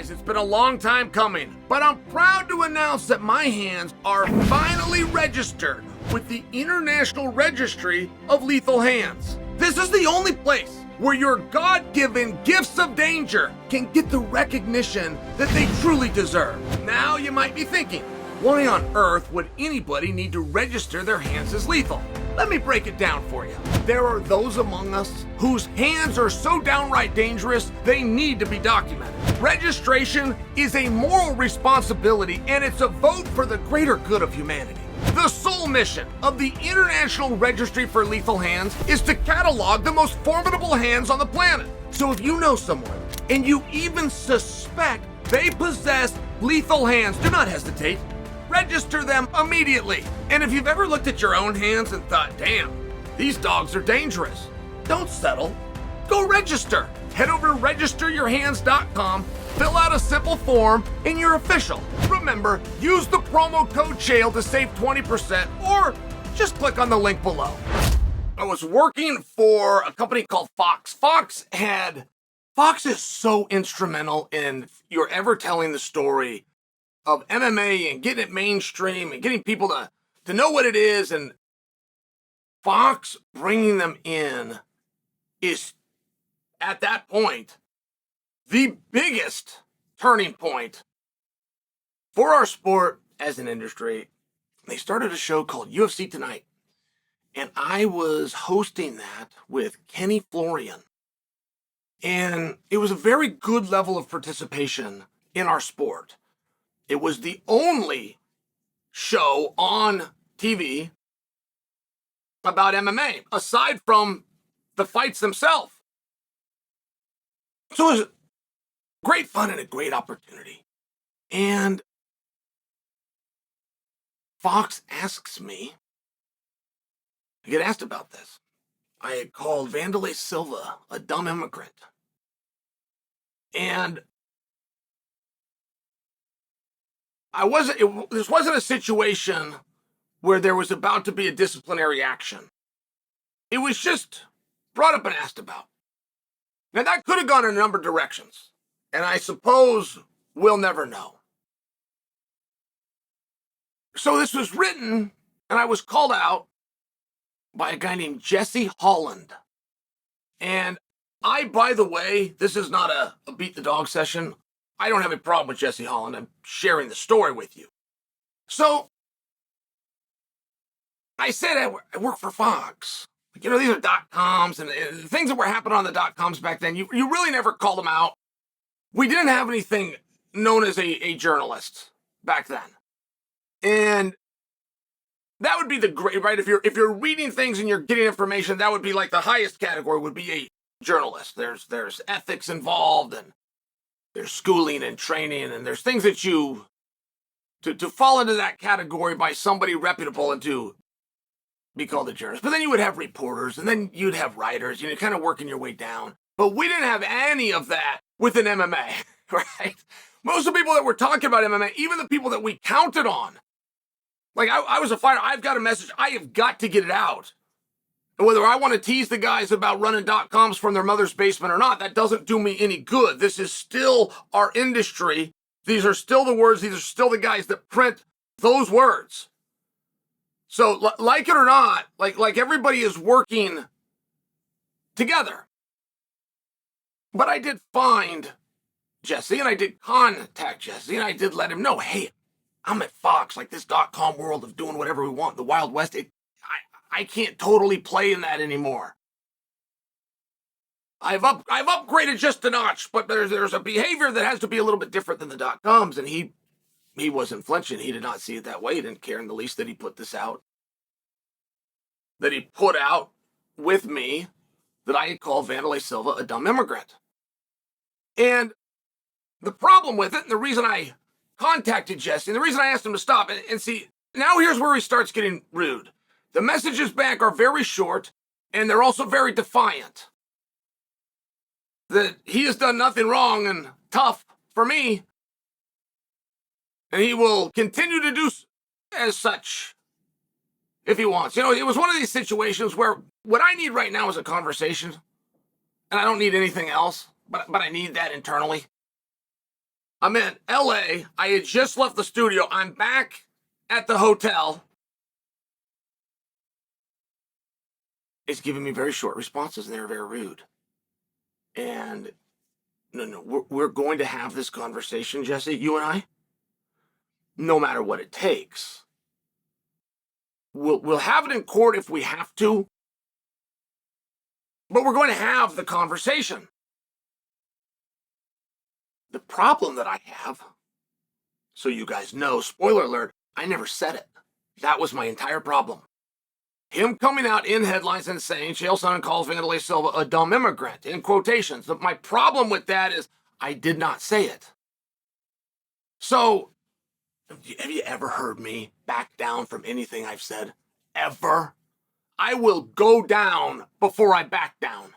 guys, it's been a long time coming, but I'm proud to announce that my hands are finally registered with the International Registry of Lethal Hands. This is the only place where your God-given gifts of danger can get the recognition that they truly deserve. Now you might be thinking, why on earth would anybody need to register their hands as lethal? Let me break it down for you. There are those among us whose hands are so downright dangerous, they need to be documented. Registration is a moral responsibility, and it's a vote for the greater good of humanity. The sole mission of the International Registry for Lethal Hands is to catalog the most formidable hands on the planet. So if you know someone, and you even suspect they possess lethal hands, do not hesitate. Register them immediately. And if you've ever looked at your own hands and thought, damn, these dogs are dangerous, don't settle. Go register. Head over to registeryourhands.com, fill out a simple form, and you're official. Remember, use the promo code Chael to save 20%, or just click on the link below. I was working for a company called Fox. Fox is so instrumental in if you're ever telling the story of MMA and getting it mainstream and getting people to know what it is, and Fox bringing them in is, at that point, the biggest turning point for our sport as an industry. They started a show called UFC Tonight, and I was hosting that with Kenny Florian. And it was a very good level of participation in our sport. It was the only show on TV about MMA, aside from the fights themselves. So it was great fun and a great opportunity. And Fox asks me, I get asked about this. I had called Wanderlei Silva a dumb immigrant. And this wasn't a situation where there was about to be a disciplinary action. It was just brought up and asked about. Now that could have gone in a number of directions, and I suppose we'll never know. So this was written, and I was called out by a guy named Jesse Holland. And by the way, this is not a beat the dog session. I don't have a problem with Jesse Holland. I'm sharing the story with you. So I said I work for Fox. You know, these are .coms, and the things that were happening on the .coms back then, you really never called them out. We didn't have anything known as a journalist back then. And that would be the great, right? If you're reading things and you're getting information, that would be like the highest category would be a journalist. There's ethics involved, and there's schooling and training, and there's things that to fall into that category by somebody reputable and to be called a journalist. But then you would have reporters, and then you'd have writers, you know, kind of working your way down. But we didn't have any of that within MMA, right? Most of the people that were talking about MMA, even the people that we counted on, like I was a fighter, I've got a message, I have got to get it out. And whether I want to tease the guys about running .coms from their mother's basement or not, that doesn't do me any good. This is still our industry. These are still the words. These are still the guys that print those words. So like it or not, like everybody is working together. But I did find Jesse, and I did contact Jesse, and I did let him know, hey, I'm at Fox, like this .com world of doing whatever we want, the Wild West. I can't totally play in that anymore. I've upgraded just a notch, but there's a behavior that has to be a little bit different than the .coms, and he wasn't flinching. He did not see it that way. He didn't care in the least that he put this out. That he put out with me that I had called Wanderlei Silva a dumb immigrant. And the problem with it, and the reason I contacted Jesse, and the reason I asked him to stop, and see, now here's where he starts getting rude. The messages back are very short, and they're also very defiant. That he has done nothing wrong and tough for me, and he will continue to do as such if he wants. You know, it was one of these situations where what I need right now is a conversation, and I don't need anything else, but I need that internally. I'm in LA. I had just left the studio. I'm back at the hotel. It's giving me very short responses, and they're very rude. And no, we're going to have this conversation, Jesse, you and I, no matter what it takes. We'll have it in court if we have to, but we're going to have the conversation. The problem that I have, so you guys know, spoiler alert, I never said it. That was my entire problem. Him coming out in headlines and saying Chael Sonnen calls Wanderlei Silva a dumb immigrant, in quotations. My problem with that is I did not say it. So, have you ever heard me back down from anything I've said? Ever? I will go down before I back down.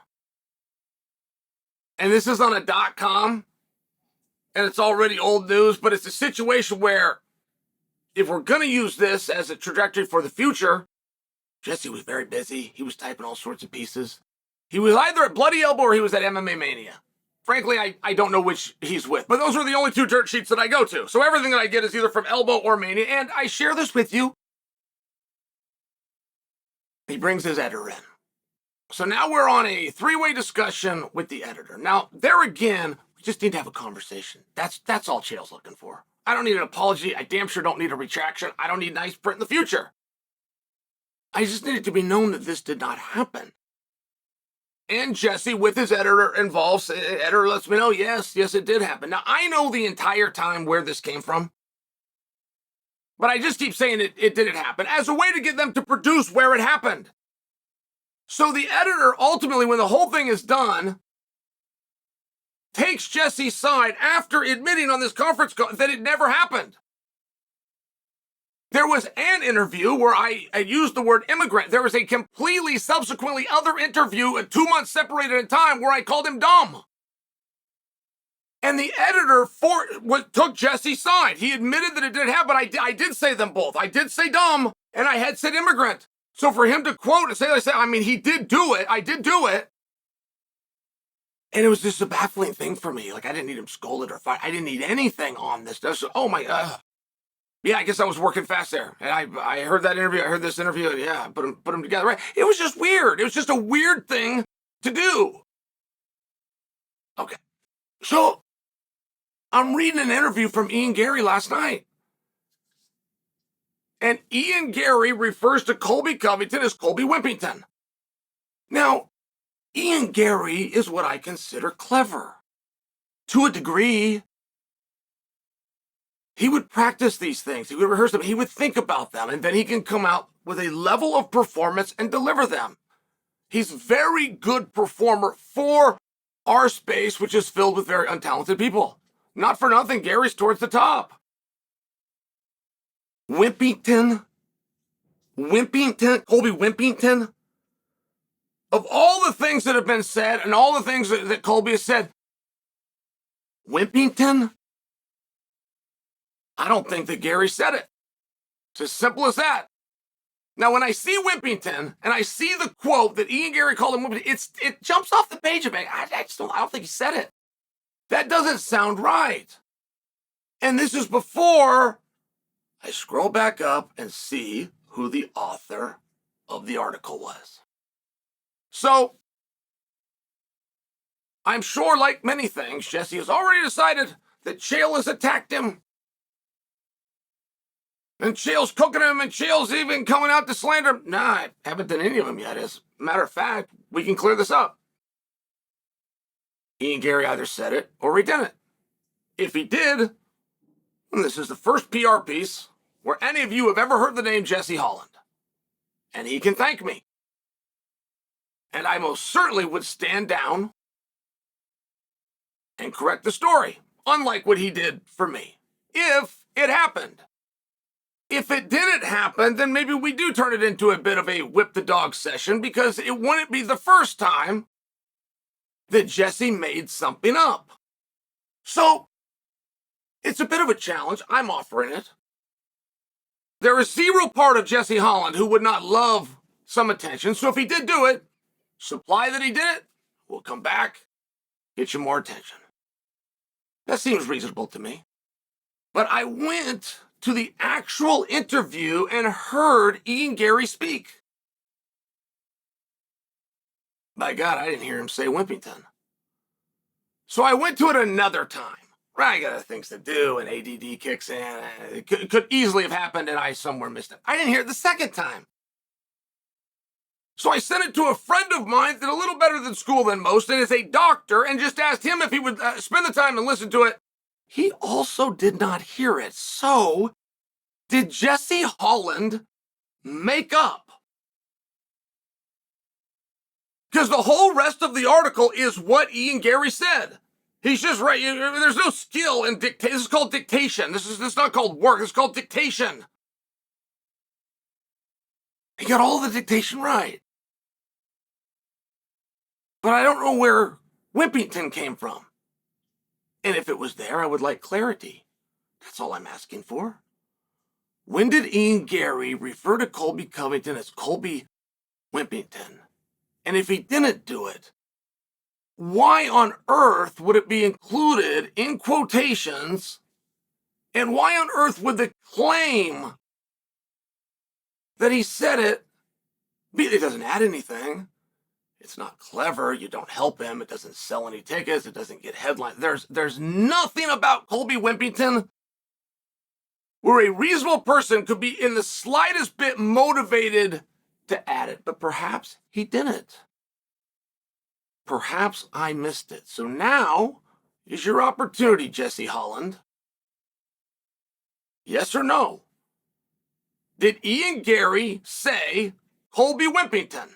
And this is on a .com, and it's already old news, but it's a situation where if we're going to use this as a trajectory for the future, Jesse was very busy. He was typing all sorts of pieces. He was either at Bloody Elbow or he was at MMA Mania. Frankly, I don't know which he's with, but those are the only two dirt sheets that I go to. So everything that I get is either from Elbow or Mania, and I share this with you. He brings his editor in. So now we're on a three-way discussion with the editor. Now, there again, we just need to have a conversation. That's all Chael's looking for. I don't need an apology. I damn sure don't need a retraction. I don't need nice print in the future. I just need it to be known that this did not happen. And Jesse, with his editor involved, editor lets me know, yes, it did happen. Now, I know the entire time where this came from, but I just keep saying it didn't happen as a way to get them to produce where it happened. So the editor, ultimately, when the whole thing is done, takes Jesse's side after admitting on this conference call that it never happened. There was an interview where I used the word immigrant. There was a completely subsequently other interview, 2 months separated in time, where I called him dumb. And the editor took Jesse's side. He admitted that it did happen. I did say them both. I did say dumb, and I had said immigrant. So for him to quote and say, he did do it. I did do it. And it was just a baffling thing for me. Like, I didn't need him scolded or fired. I didn't need anything on this. Oh my God. Yeah, I guess I was working fast there. And I heard that interview. I heard this interview. Yeah, put them together. Right? It was just weird. It was just a weird thing to do. Okay. So I'm reading an interview from Ian Garry last night. And Ian Garry refers to Colby Covington as Colby Wimpington. Now, Ian Garry is what I consider clever. To a degree. He would practice these things. He would rehearse them. He would think about them. And then he can come out with a level of performance and deliver them. He's a very good performer for our space, which is filled with very untalented people. Not for nothing, Gary's towards the top. Wimpington, Colby Wimpington. Of all the things that have been said and all the things that Colby has said, Wimpington, I don't think that Garry said it. It's as simple as that. Now, when I see Wimpington and I see the quote that Ian Garry called him Wimpington, it jumps off the page of me. I don't think he said it. That doesn't sound right. And this is before I scroll back up and see who the author of the article was. So, I'm sure, like many things, Jesse has already decided that Chael has attacked him. And Chael's cooking him, and Chael's even coming out to slander him. Nah, I haven't done any of them yet. As a matter of fact, we can clear this up. Ian Garry either said it or he didn't. If he did, this is the first PR piece where any of you have ever heard the name Jesse Holland. And he can thank me. And I most certainly would stand down and correct the story, unlike what he did for me, if it happened. If it didn't happen, then maybe we do turn it into a bit of a whip the dog session, because it wouldn't be the first time that Jesse made something up. So, it's a bit of a challenge. I'm offering it. There is zero part of Jesse Holland who would not love some attention. So if he did do it, supply that he did it, we'll come back, get you more attention. That seems reasonable to me. But I went to the actual interview and heard Ian Garry speak. By God, I didn't hear him say Wimpington. So I went to it another time. Right, I got other things to do, and ADD kicks in. It could easily have happened, and I somewhere missed it. I didn't hear it the second time. So I sent it to a friend of mine that did a little better than school than most, and is a doctor, and just asked him if he would spend the time and listen to it. He also did not hear it. So, did Jesse Holland make up? Because the whole rest of the article is what Ian Garry said. He's just right. There's no skill in dictation. This is called dictation. This is not called work. It's called dictation. He got all the dictation right. But I don't know where Wimpington came from. And if it was there, I would like clarity. That's all I'm asking for. When did Ian Garry refer to Colby Covington as Colby Wimpington? And if he didn't do it, why on earth would it be included in quotations? And why on earth would the claim that he said it doesn't add anything? It's not clever. You don't help him. It doesn't sell any tickets. It doesn't get headlines. There's nothing about Colby Wimpington where a reasonable person could be in the slightest bit motivated to add it. But perhaps he didn't. Perhaps I missed it. So now is your opportunity, Jesse Holland. Yes or no? Did Ian Garry say Colby Wimpington?